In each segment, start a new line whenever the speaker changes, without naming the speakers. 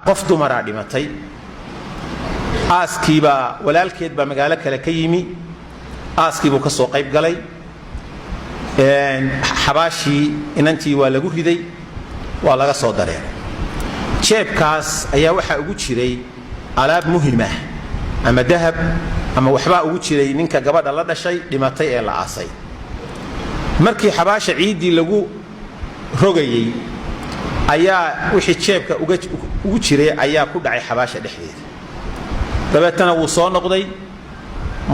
qof dumara dhimatay aaskiiba walaalkeed baa magaalo kale ka yimi aaskiibuu ka soo qayb galay xabaashii inantii waa lagu riday waa laga soo dareeray jeebkaas ayaa waxaa ugu jiray alaab muhimah ama dahab ama waxbaa ugu jiray ninka gabadha la dhashay dhimatay ee la aasay markii xabaasha ciidii lagu rogayay ayaa wixii jeebka ugu jiray ayaa ku dhacay xabaasha dhexdeeda dabeetana wuu soo noqday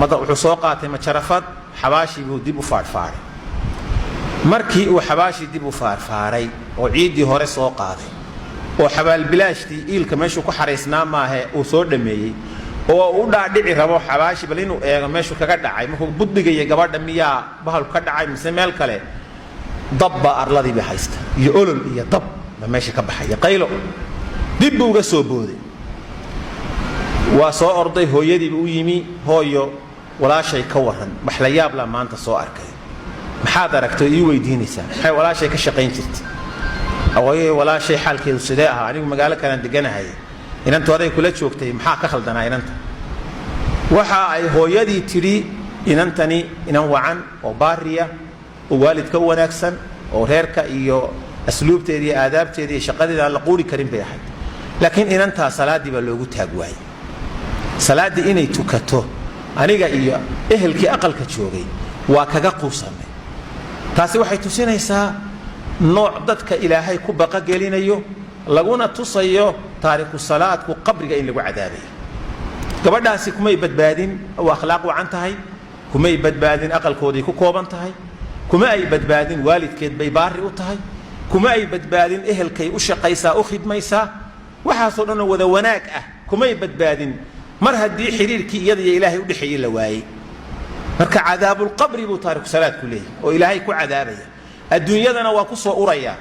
wuxuu soo qaatay majarafad xabaashii buu dib u faarfaaray markii uu xabaashii dib u faarfaaray oo ciidii hore soo qaaday oo xabaalbilaashtii iilka meeshuu ku xaraysnaa maahe uu soo dhameeyey oo u dhaadhici rabo xabaashi bal inuu eego meeshuu kaga dhacay markuu buddigaya gabadha miyaa bahalku ka dhacay mise meel kale dabba arladiiba haysta iyo olol iyo dab ba meesha ka baxaya qaylo dib buu uga soo booday waa soo orday hooyadiiba u yimi hooyo walaashay ka waran wax la yaab la maanta soo arkay maxaad aragtay ii weydiinaysaa maxay walaashay ka shaqayn jirtay awooyay walaashay xaalkeedu sidee ahaa anigu magaalo kalaan deganahay inantu aday kula joogtay maxaa ka khaldanaa inanta waxa ay hooyadii tidhi inantani inan wacan oo baariya oo waalidka u wanaagsan oo reerka iyo asluubteeda iyo aadaabteeda iyo shaqadeeda aan la quuri karin bay ahayd laakiin inantaa salaaddii baa loogu taag waayey salaaddii inay tukato aniga iyo ehelkii aqalka joogay waa kaga quusanay taasi waxay tusinaysaa nooc dadka ilaahay ku baqagelinayo laguna tusayo taariku salaadku qabriga in lagu cadaabayo gabadhaasi kumay badbaadin oo akhlaaq wacan tahay kumay badbaadin aqalkoodii ku kooban tahay kuma ay badbaadin waalidkeed bay baari u tahay kuma ay badbaadin ehelkay u shaqaysaa u khidmaysaa waxaasoo dhan wada wanaag ah kumay badbaadin mar haddii xiriirkii iyada iyo ilaahay u dhexeeyey la waayey marka cadaabulqabri buu taariku salaadku leeyahay oo ilaahay ku cadaabaya adduunyadana waa ku soo uraya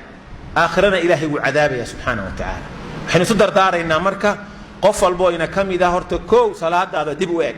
aakhirana ilaahay wuu cadaabaya subxaana wa tacaala waxaynu isu dardaaraynaa marka qof walboo ina ka mid ah horta kow salaadaada dib u eg